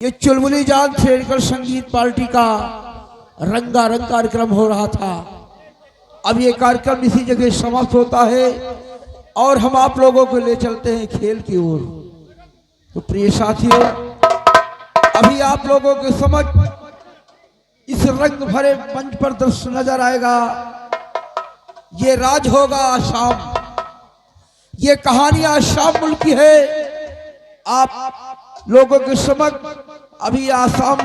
ये चुलबुली जान छेड़कर संगीत पार्टी का रंगारंग कार्यक्रम हो रहा था। अब ये कार्यक्रम इसी जगह समाप्त होता है और हम आप लोगों को ले चलते हैं खेल की ओर। तो प्रिय साथियों, अभी आप लोगों के समझ इस रंग भरे मंच पर दृश्य नजर आएगा। ये राज होगा आसाम, ये कहानी आसाम मुल्क की है। आप लोगों के समझ अभी आसाम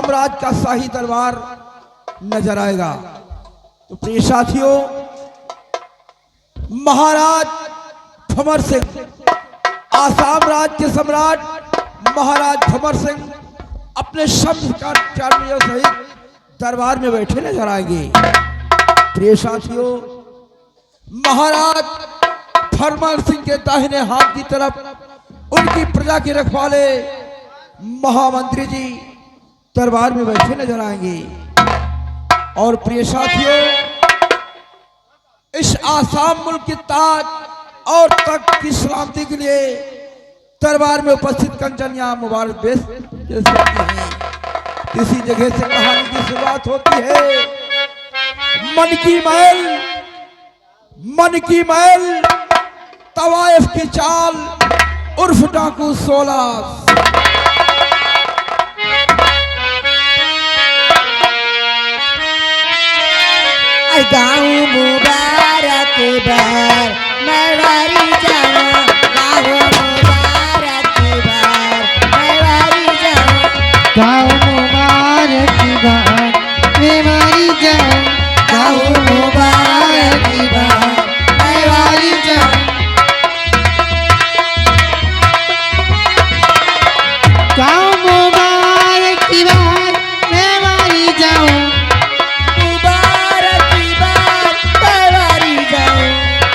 राज का शाही दरबार नजर आएगा। तो प्रिय साथियों, महाराज भंवर सिंह, आसाम राज के सम्राट महाराज भंवर सिंह अपने शब्द कर्मचारियों सहित दरबार में बैठे नजर आएंगे। प्रिय साथियों, महाराज भंवर सिंह के दाहिने हाथ की तरफ उनकी प्रजा के रखवाले महामंत्री जी दरबार में बैठे नजर आएंगे। और प्रिय साथियों, इस आसाम मुल्क की ताज और तख्त की सलामती के लिए दरबार में उपस्थित कंचनिया मुबारक पेश करती हैं। इसी जगह से कहानी की शुरुआत होती है। मन की मैल तवाइफ की चाल उर्फ डाकू 16। गाँव मुबारक बार मरवारी जाऊं, गाँव मुबारक बार मरवारी जाऊं, गाँव मुबारक बार मरवारी जाऊं, गाँव मुबारक बार मरवारी जाऊं, गाँव मुबारक बार मरवारी जाऊं, मुबारक बार मरवारी जाऊं,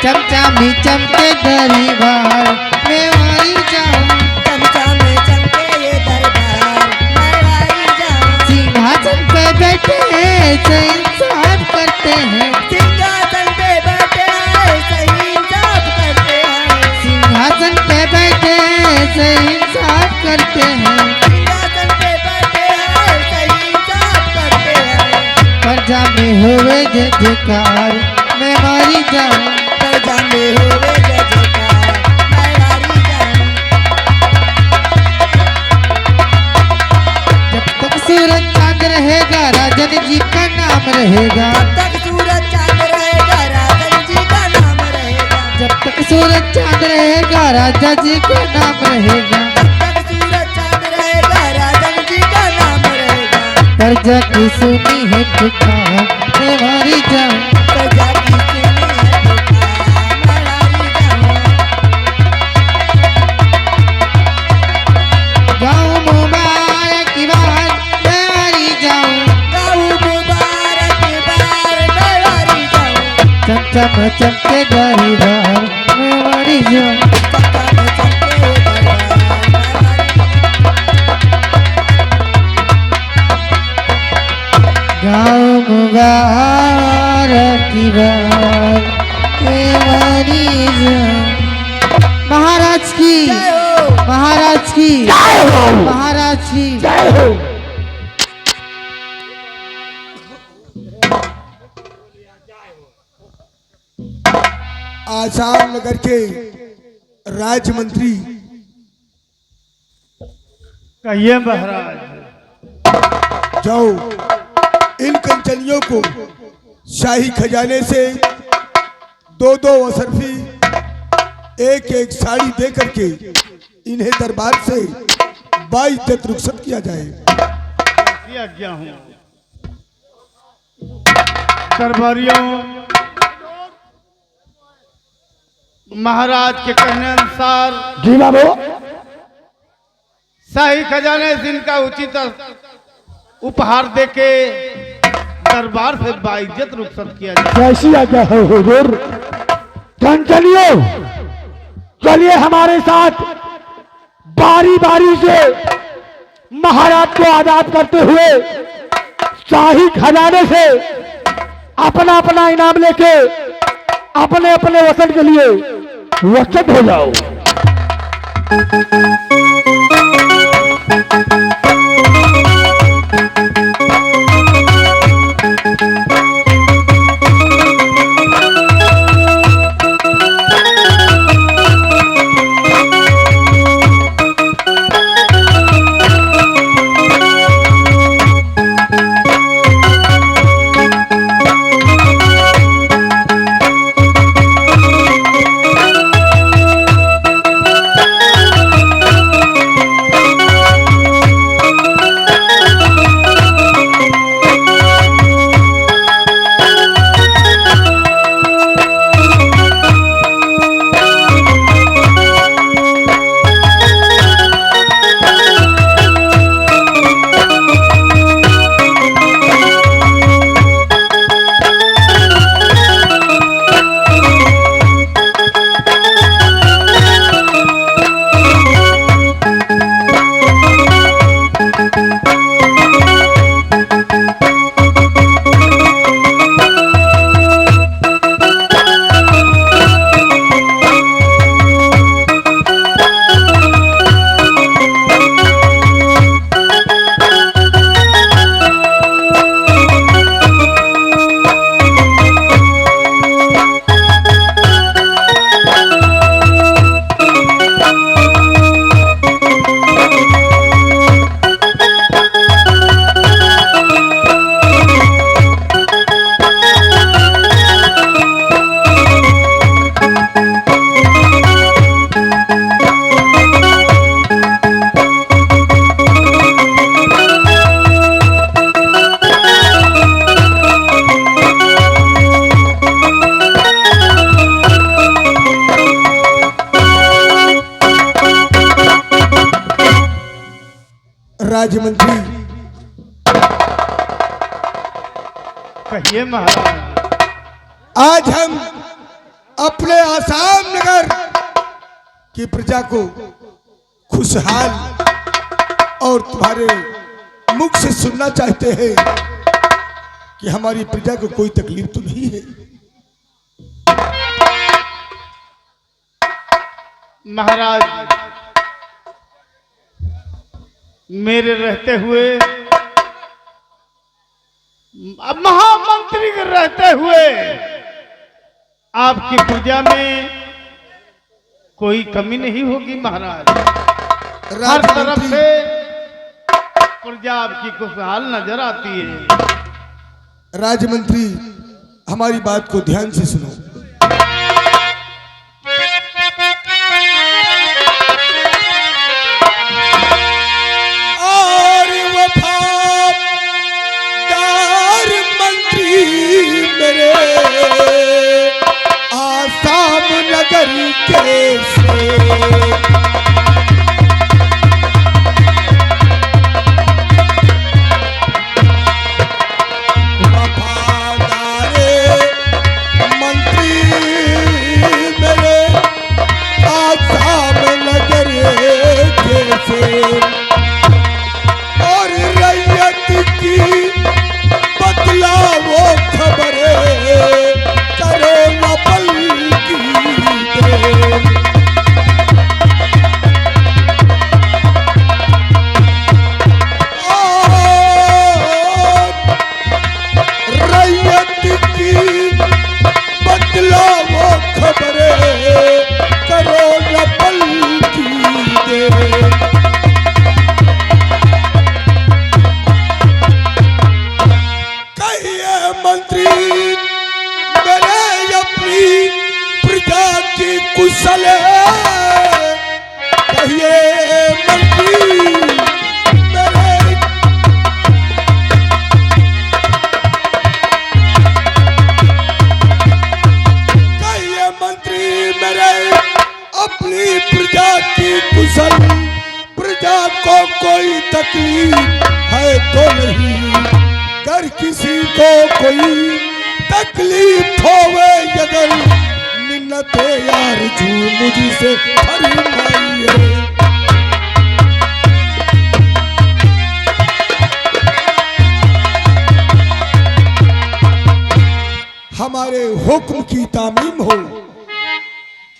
चमचा में चमके दरबार मरवारी जाऊं, चमचा में चमके ये दरबार मरवारी जाऊं, सिंहासन पे बैठे हैं सही इंसाफ करते हैं, सिंहासन पे बैठे हैं सही इंसाफ करते हैं, सिंहासन पे बैठे हैं सही इंसाफ करते हैं, सिंहासन पे बैठे हैं सही इंसाफ करते हैं, प्रजा में होवे जय जयकार मैं मारी जाऊं, प्रजा में होवे जय जयकार मरवारी जाऊं, जब तक सूरज चांद रहेगा राजन जी का नाम रहेगा, जब तक सूरज चांद रहेगा राजन जी का नाम रहेगा, जब तक सूरज चांद रहेगा राजा जी का नाम रहेगा, जब तक सूरज चांद रहेगा राजन जी का नाम रहेगा, प्रजा की सुनी है पुकार मैं मारी जाऊं, प्रजा की सुनी है पुकार मरवारी जाऊं, गाँव मुबारक बार मैं मारी जाऊं, गाँव मुबारक बार मरवारी जाऊं, चमचम चमके दरबार मैं मारी जाऊं, चमचा में चमके दरबार मरवारी, गाँव मुबारक बार मैं मारी जाऊं। महाराज की जय हो, महाराज की महाराज की आसाम नगर के राज्य मंत्री कहिए महाराज। जाओ, इन कंचनियों को शाही खजाने से दो असरफी एक एक साड़ी दे करके इन्हें दरबार से बाइज्जत रुखसत किया जाए। ऐसी आज्ञा हूँ। दरबारियों, महाराज के कहने अनुसार जी बाबू। शाही खजाने से इनका उचित उपहार देके दरबार से बाइज्जत रुखसत किया जाए। कैसी आज्ञा है हुजूर। कंचनियों, चलिए हमारे साथ बारी बारी से महाराज को आजाद करते हुए शाही खजाने से अपना अपना इनाम लेके अपने अपने वतन के लिए वचन हो जाओ। राज्य मंत्री, कहिए महाराज। आज हम अपने आसाम नगर की प्रजा को खुशहाल और तुम्हारे मुख से सुनना चाहते हैं कि हमारी प्रजा को कोई तकलीफ तो नहीं है। महाराज, मेरे रहते हुए, महामंत्री के रहते हुए आपकी प्रजा में कोई कमी नहीं होगी महाराज। हर तरफ से प्रजा आपकी खुशहाल नजर आती है। राज्य मंत्री, हमारी बात को ध्यान से सुनो। और वफादार मंत्री मेरे आसाम नगर के से और रैयत की बदलाओ खबरें करो न पल की देर। और रैयत की बदलाओ खबरें करो न पल की देर। मंत्री मेरे अपनी प्रजा की कुशल कहिए मंत्री मेरे। कहिए मंत्री मेरे अपनी प्रजा की कुशल, प्रजा को कोई तकलीफ है तो नहीं। अगर किसी को कोई तकलीफ होवे अगर मिन्नते यार जू मुझसे फरमाइए। हमारे हुक्म की तामीम हो।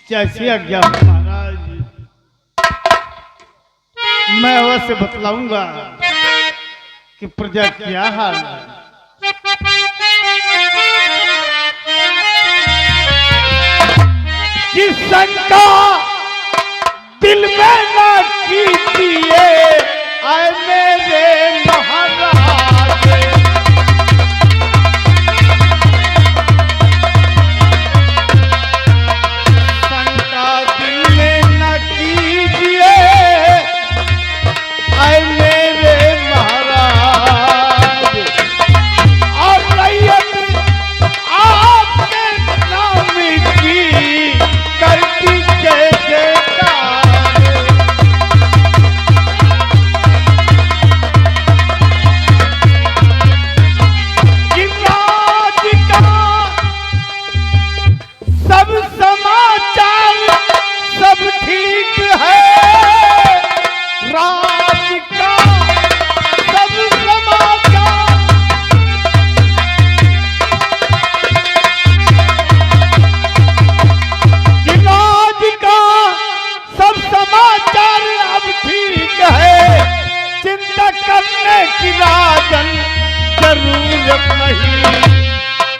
जैसी आज्ञा महाराज। मैं अवश्य बतलाऊंगा कि प्रजा क्या हाल है। कि शंका दिल में न कीजिए आए मेरे महाराज। शंका दिल में न कीजिए आए मेरे महाराज। और रैयत आपके नाम की करती जय जयकार। कि राज का सब समाचार सब ठीक है। राज का सब समाचार कि राज का सब समाचार अब ठीक है। चिंता करने की राजन जरूरत नहीं।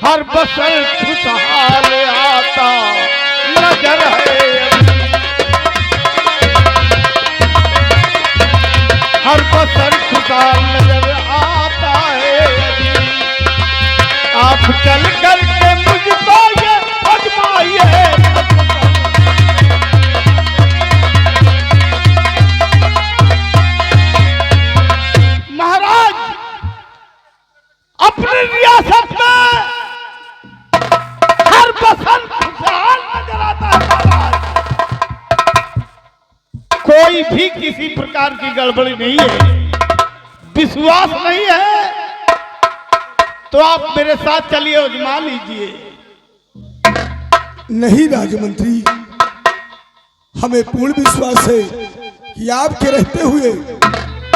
हर बसर खुशहाल आता नजर है। हर बसर खुशहाल नजर आता है। आप चल करके मुझको ये आजमाइए। महाराज अपनी रियासत में हर बसर खुशहाल नजर आता है। महाराज कोई भी किसी प्रकार की गड़बड़ी नहीं है। विश्वास नहीं है तो आप मेरे साथ चलिए, आजमा लीजिए। नहीं राजमंत्री, हमें पूर्ण विश्वास है कि आपके रहते हुए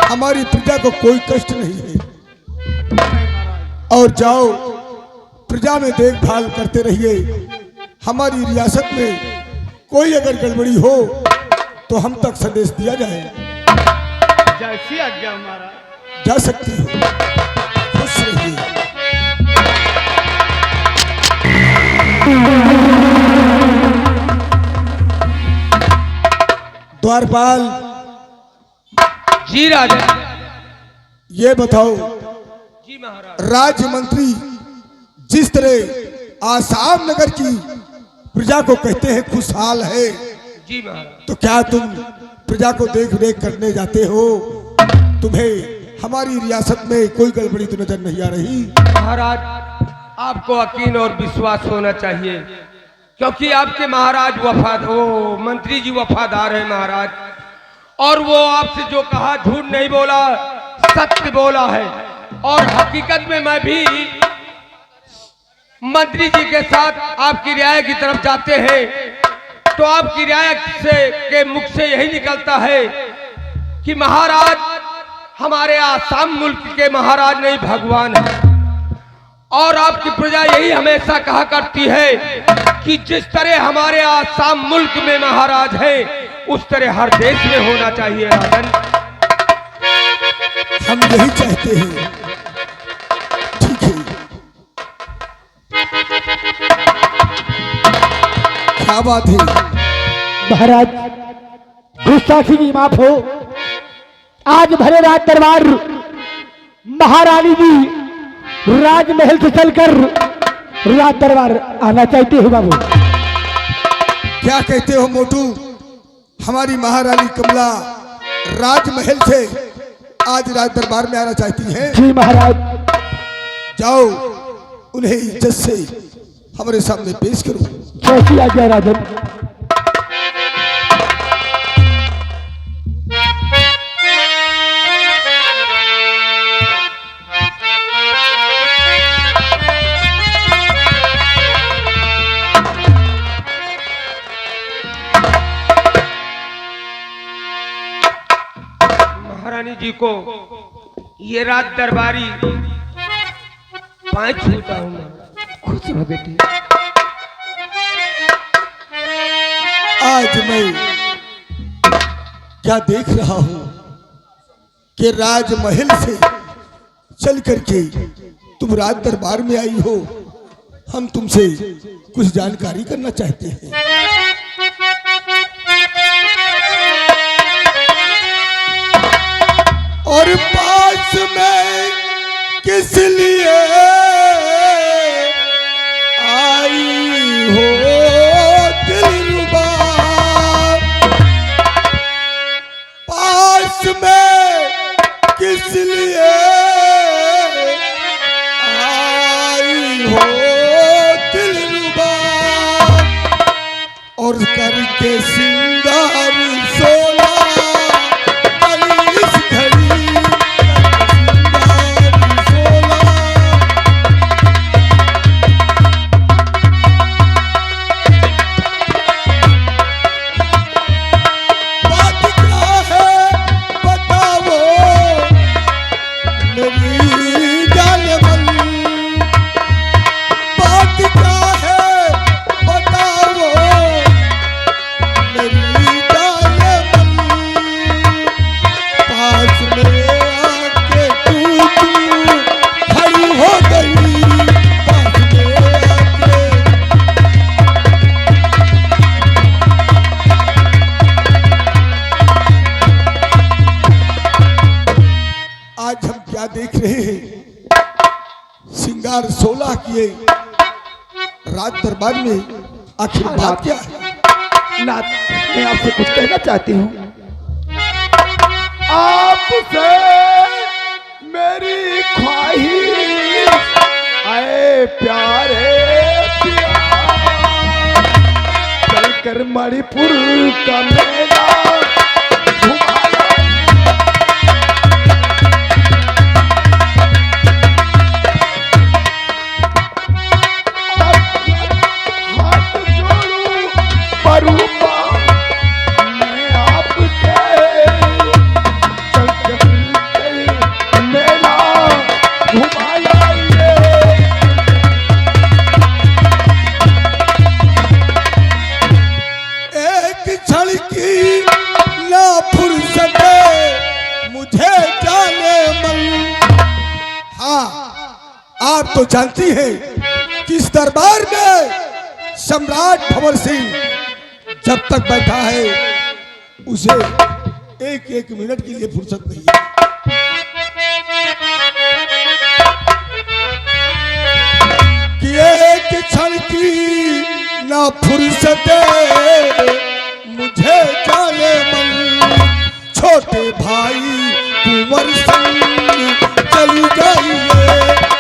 हमारी प्रजा को कोई कष्ट नहीं है। और जाओ प्रजा में देखभाल करते रहिए। हमारी रियासत में कोई अगर गड़बड़ी हो तो हम तक संदेश दिया जाए। जैसी आज्ञा महाराज। जा सकती हो, खुश रहिए। द्वारपाल जी राजा। ये बताओ, जी महाराज। राज्य मंत्री जिस तरह आसाम नगर की प्रजा को कहते हैं खुशहाल है, जी महाराज। तो क्या तुम प्रजा को देख रेख करने जाते हो? तुम्हें हमारी रियासत में कोई गड़बड़ी तो नजर नहीं आ रही? महाराज आपको यकीन और विश्वास होना चाहिए, क्योंकि आपके महाराज वो मंत्री जी वफादार है महाराज। और वो आपसे जो कहा झूठ नहीं बोला, सत्य बोला है। और हकीकत में मैं भी मंत्री जी के साथ आपकी रियाया की तरफ जाते हैं तो आपकी रियाया के मुख से यही निकलता है कि महाराज हमारे आसाम मुल्क के महाराज नहीं भगवान है। और आपकी प्रजा यही हमेशा कहा करती है कि जिस तरह हमारे आसाम मुल्क में महाराज है उस तरह हर देश में होना चाहिए। राजन हम यही चाहते हैं। ठीक है, क्या बात है? महाराज गुस्ताखी की माफ हो। आज भरे रात दरबार महारानी जी राजमहल से चलकर रात दरबार आना चाहते हो बाबू। क्या कहते हो मोटू? हमारी महारानी कमला राजमहल से आज राज दरबार में आना चाहती हैं? जी महाराज। जाओ उन्हें इज्जत से हमारे सामने पेश करो। जैसी आज्ञा राजन। महारानी जी को ये रात दरबारी पांच छूता हूं मैं। खुश रहो बेटी। आज मैं क्या देख रहा हूं? कि राजमहल से चल करके तुम राज दरबार में आई हो, हम तुमसे कुछ जानकारी करना चाहते हैं। और पास में किस लिए आई हो दिलरुबा, पास में किस लिए आई हो दिलरुबा, और करके सिंगार सोना इस घड़ी सिंगार सोना। बात क्या है बताओ मेरी जान-ए-मन, बात क्या है बताओ मेरी जान-ए-मन, पास में आके तू खड़ी हो गई, पास में आके। आज हम क्या देख रहे हैं, सिंगार 16 किए राज दरबार में, आखिर बात क्या है? नाथ, मैं आपसे कुछ कहना चाहती हूँ। आपसे मेरी ख्वाहिश आए प्यारे प्यार, चलकर मणिपुर का मेला घुमा लो। हाथ जोड़ूं परूपा मैं आपके, चलकर मेला घुमा लाइए। एक क्षण की ना फुर्सत मुझे जाने मन। हाँ, आप तो जानती हैं कि इस दरबार में सम्राट भंवर सिंह जब तक बैठा है उसे एक एक मिनट के लिए फुर्सत नहीं है। कि एक क्षण की ना फुर्सत मुझे जाने मन, छोटे भाई कुंवर सिंह चली जाइए,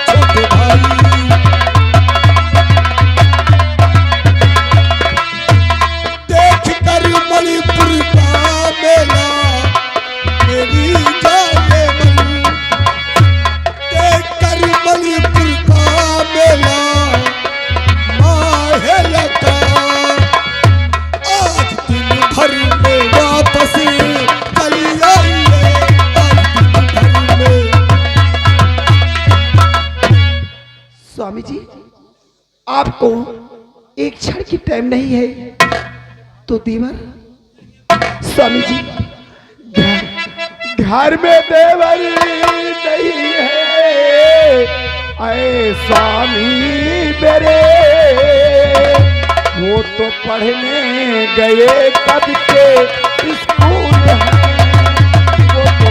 छोटे भाई। देख कर मणिपुर का मेला मेरी जाने मन, देख कर मणिपुर का मेला माहेलता, आज दिन भर में वापस चली आइए, आज दिन भर में। स्वामी जी, आपको एक क्षण की टाइम नहीं है तो दीवर। स्वामी जी, घर में देवर नहीं है आए स्वामी मेरे, वो तो पढ़ने गए कब के स्कूल हैं, वो तो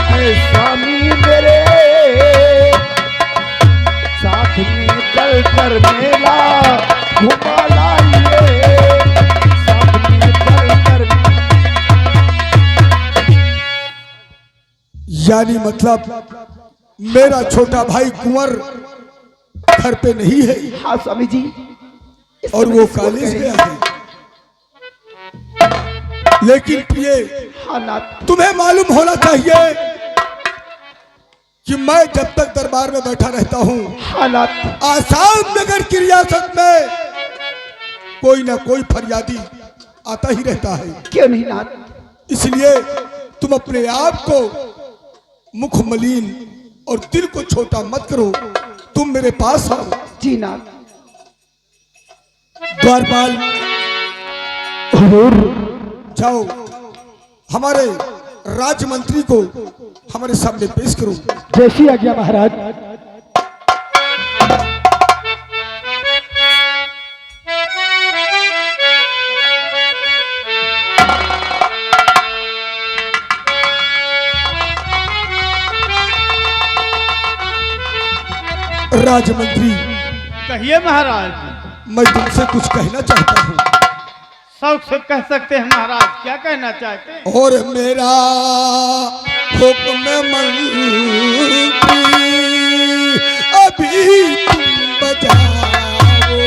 आए स्वामी मेरे, साथ में चल कर मेला घुमा लाइए, साथ में चल कर। यानी मतलब मेरा छोटा भाई कुंवर घर पे नहीं है हाँ स्वामी जी, इस और समय वो इसको कॉलेज कहें। गया है। लेकिन प्रिय, हाँ नाथ, तुम्हें मालूम होना चाहिए कि मैं जब तक दरबार में बैठा रहता हूँ, हाँ नाथ, आसाम नगर की रियासत में कोई ना कोई फरियादी आता ही रहता है। क्यों नहीं नाथ। इसलिए तुम अपने आप को मुख मलिन और दिल को छोटा मत करो, तुम मेरे पास आओ। जी नाथ, द्वारपाल हुजूर जाओ हमारे राजमंत्री को हमारे सामने पेश करो। जैसी आज्ञा महाराज। राजमंत्री कहिए महाराज। मैं तुमसे कुछ कहना चाहता हूँ। शौक से कह सकते हैं महाराज, क्या कहना चाहते हैं? और मेरा हुक्म मंत्री अभी तुम बजाओ,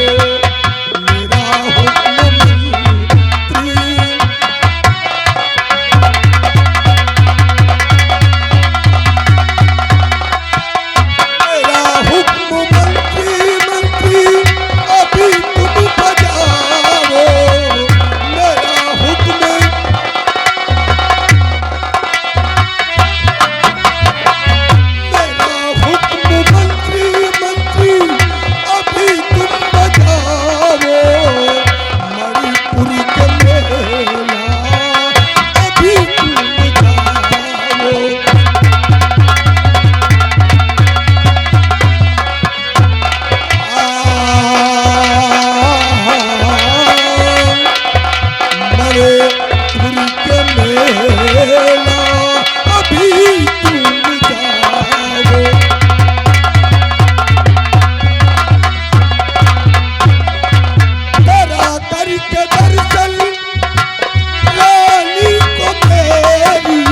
मेरा हुक्म मंत्री। मेरा हुक्म मंत्री मंत्री अभी तुम बजाओ, मेरा हुक्म मंत्री मंत्री अभी तुम बजाओ, मणिपुर के मेला अभी तुम बजाओ। मणिपुर के मेला अभी तुम जाओ। करा करके दर्शन रानी को मेरी,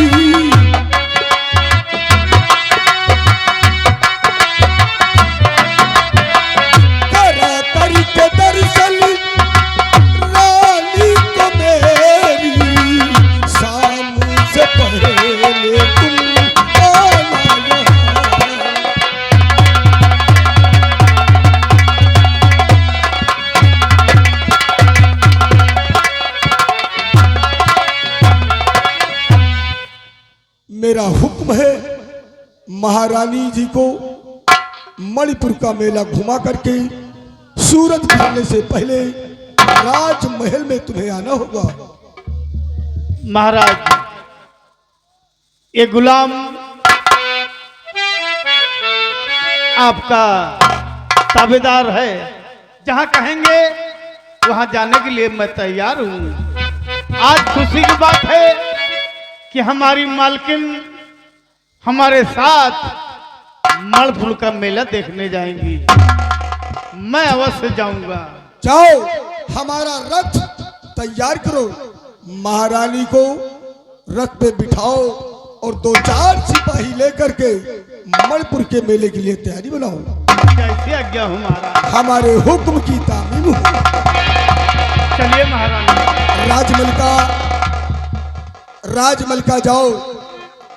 करा करके दर्शन रानी को मेरी, शाम से पहले तुम आना यहाँ। मेरा हुक्म है महारानी जी को मणिपुर का मेला घुमा करके सूरज ढलने से पहले राजमहल में तुम्हें आना होगा। महाराज ये गुलाम आपका ताबेदार है, जहां कहेंगे वहां जाने के लिए मैं तैयार हूं। आज खुशी की बात है कि हमारी मालकिन हमारे साथ मणिपुर का मेला देखने जाएंगी। मैं अवश्य जाऊंगा। जाओ हमारा रथ तैयार करो, महारानी को रथ पे बिठाओ और 2-4 सिपाही लेकर के मणिपुर के मेले के लिए तैयारी बनाओ। कैसी आज्ञा हो महाराज? हमारे हुक्म की तामीम हो। चलिए महाराज। राजमहल का जाओ,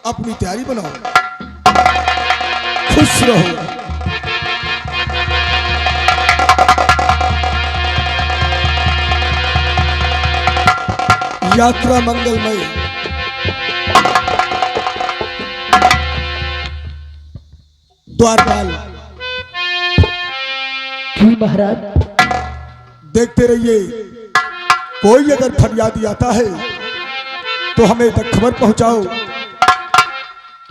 अपनी तैयारी बनाओ। खुश रहो। यात्रा मंगलमय। द्वारपाल जी महाराज। देखते रहिए, कोई अगर फरियादी आता है तो हमें तक खबर पहुंचाओ।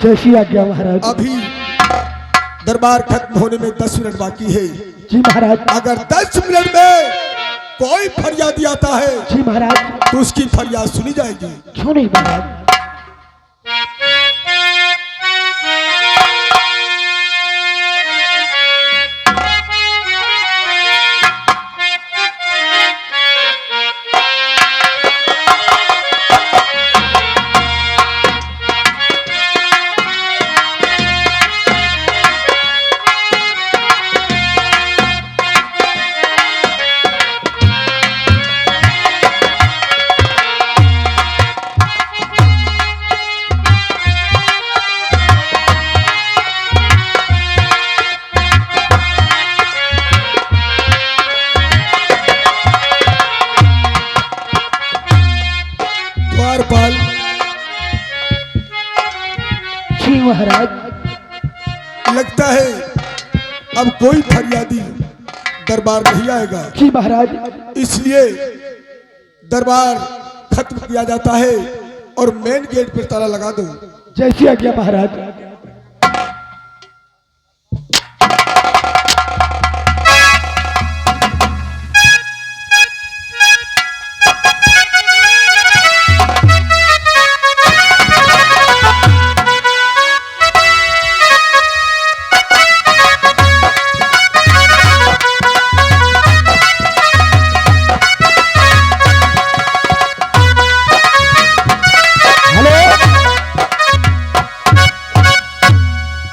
जैसी आज्ञा महाराज। अभी दरबार खत्म होने में 10 मिनट बाकी है। जी महाराज। अगर 10 मिनट में कोई फरियादी आता है जी महाराज। तो उसकी फरियाद सुनी जाएगी। क्यों नहीं महाराज। द्वारपाल जी महाराज। लगता है अब कोई फरियादी दरबार नहीं आएगा। जी महाराज। इसलिए दरबार खत्म किया जाता है और मेन गेट पर ताला लगा दो। जैसी आज्ञा महाराज।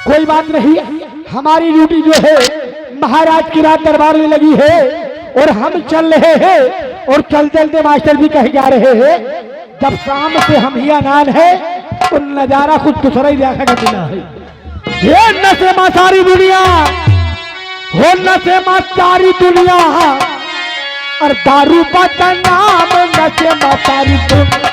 कोई बात नहीं, हमारी ड्यूटी जो है महाराज की रात दरबार में लगी है और हम चल रहे हैं और चलते चलते मास्टर जी कहे जा रहे हैं जब शाम से हम ही अनान है तो नजारा कुछ दूसरा ही देखा मिला है। ये न से मां सारी दुनिया हो, न से मां सारी दुनिया और दारू का नाम न से मां सारी दुनिया।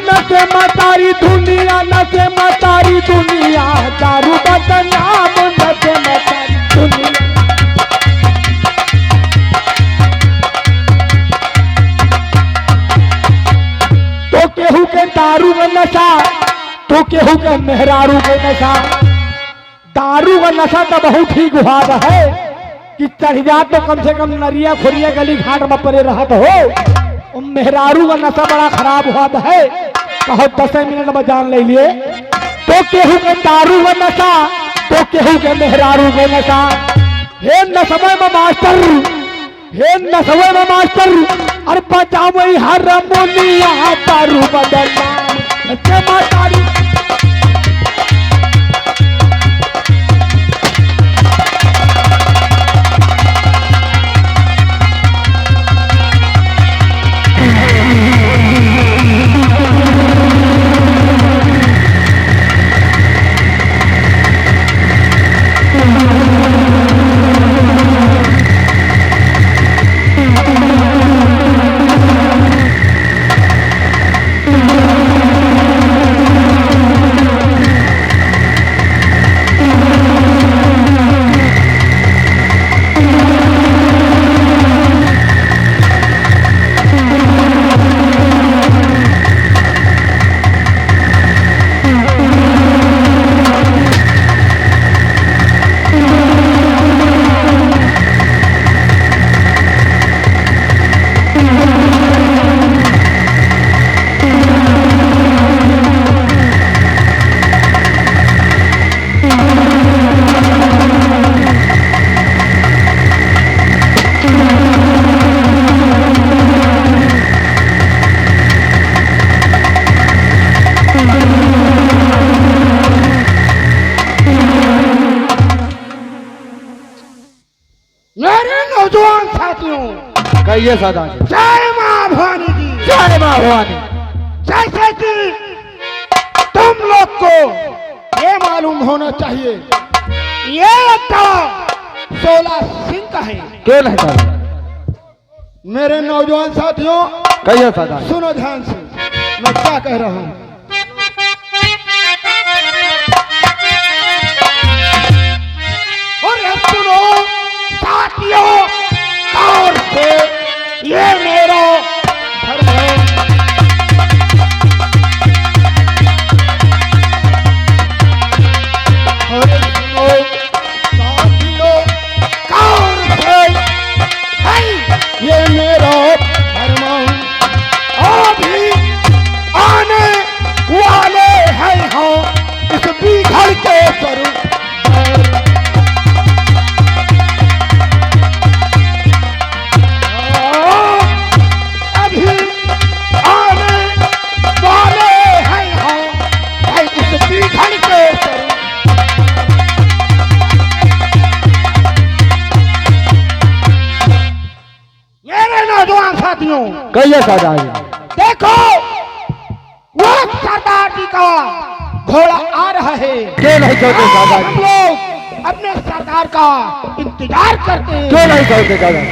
नशे मतारी दुनिया, नशे मतारी दुनिया, दारू बदनाम नशे मतारी दुनिया। तो केहू के दारू का नशा, तो केहू के मेहरारू के नशा। दारू का नशा तो बहुत ही गुहाद है कि चढ़ जा तो कम से कम नरिया खुरिया गली घाट में पड़े रहत हो। मेहरारू का नशा बड़ा खराब हुआ है, कहो 10 मिनट में जान ले लिए। तो केहू के दारू का नशा, तो केहू के मेहरारू का नशा। हे नशवे में मास्टर, हे नशवे में मास्टर, अरे बजावई हारमोनिया दारू बदनाम नशे मातारी। कहिए सदा जी। जय मां भवानी जी। जय मां भवानी। जैसे कि तुम लोग को ये मालूम होना चाहिए ये अड्डा 16 सिंह का है। क्यों नहीं सदा? मेरे नौजवान साथियों कहिए सदा। सुनो ध्यान से मैं क्या कह रहा हूं। और ये सुनो साथियों, और से ये मेरा धर्म है। और सुनो साथियों, और से ये मेरा धर्म अभी आने वाले हैं हम इस बिगड़ के स्वरूप। कहिए सदा जी। देखो वो सरदार जी का घोड़ा आ रहा है। क्यों नहीं चलते सदा जी? हम लोग अपने सरदार का इंतजार करते हैं। क्यों नहीं चलते सदा जी?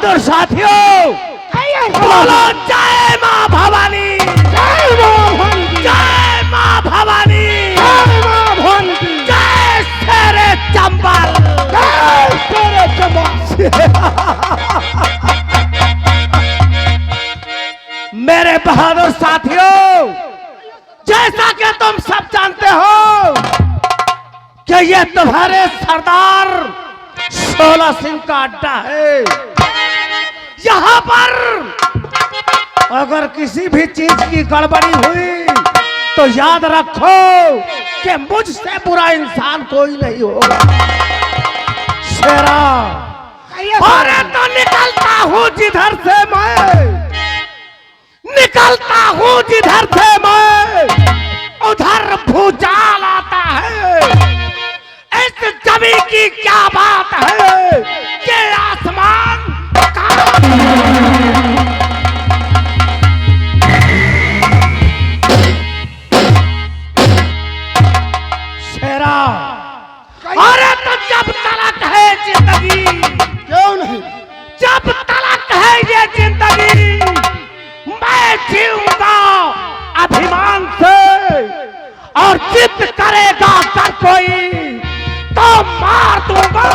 बहादुर साथियों, बोलो जय मां भवानी, जय मां भवानी, जय मां भवानी, जय मां भवानी, जय शेरे चंबल, जय शेरे चंबल। मेरे बहादुर साथियों, जैसा कि तुम सब जानते हो कि ये तुम्हारे सरदार शोला सिंह का अड्डा है। यहाँ पर अगर किसी भी चीज की गड़बड़ी हुई तो याद रखो कि मुझसे बुरा इंसान कोई नहीं होगा। शेरा, अरे तो निकलता हूँ जिधर से मैं, निकलता हूँ जिधर से मैं, उधर भूचाल आता है। इस जमीन की क्या बात है कि आसमान शेरा, अरे तो जब तलक है जिंदगी, क्यों नहीं, जब तलक है ये जिंदगी, मैं जीऊंगा अभिमान से, और जिद करेगा कर कोई तो मार दूंगा।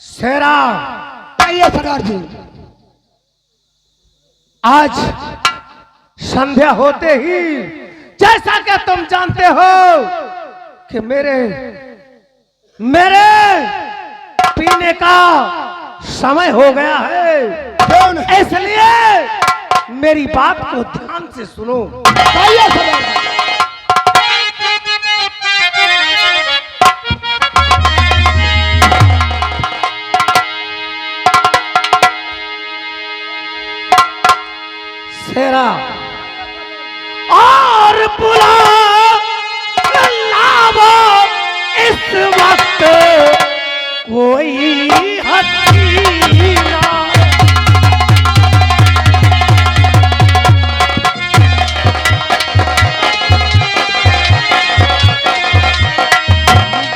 शेरा, आइए सरदार जी। आज संध्या होते ही, जैसा कि तुम जानते हो कि मेरे पीने का समय हो गया है, इसलिए मेरी बात को ध्यान से सुनो। आइए सरदार जी। शेरा, और बुला लावो इस वक्त कोई हसीना,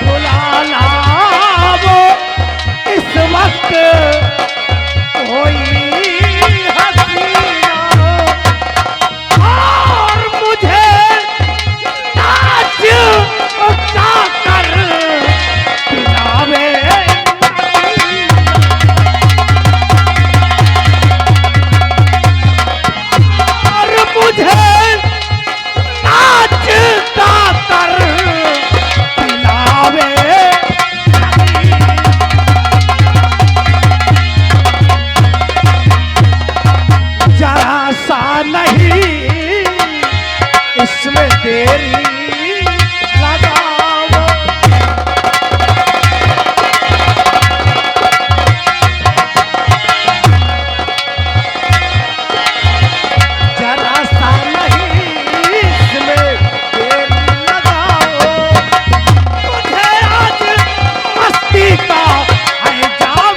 बुला लावो इस वक्त कोई हसीना, और मुझे नाच कर पिलावे, और मुझे नाच कर पिलावे। जरा सा नहीं इसमें देरी लगाओ, जरा सा नहीं इसमें देरी लगाओ, मुझे आज मस्ती का है जाम,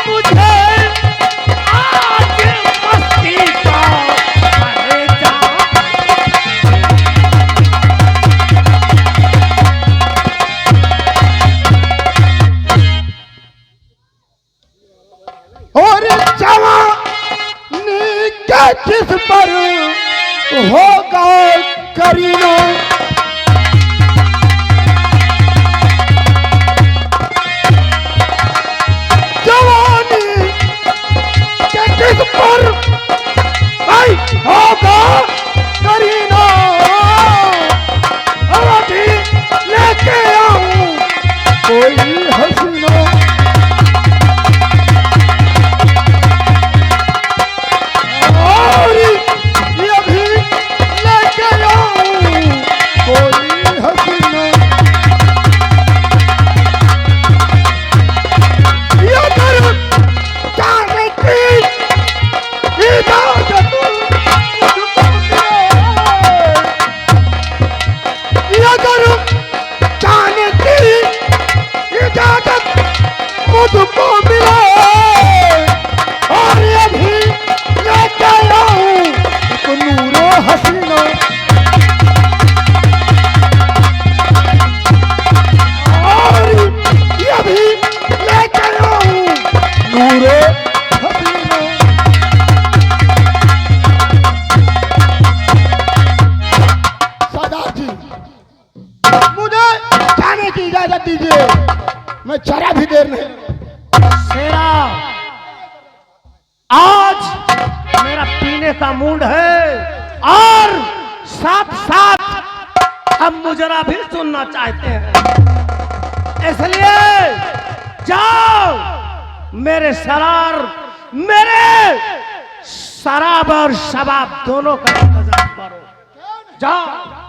मुझे आज मस्ती का है जाम। और जवानी के किस पर होगा करीना, जवानी के किस पर होगा करीना, अभी लेके आऊं कोई हसीना, और ये भी लेके आऊं का मूड है और साथ साथ हम मुजरा भी सुनना चाहते हैं। इसलिए जाओ मेरे शराब और शबाब दोनों का इंतजाम करो। जाओ।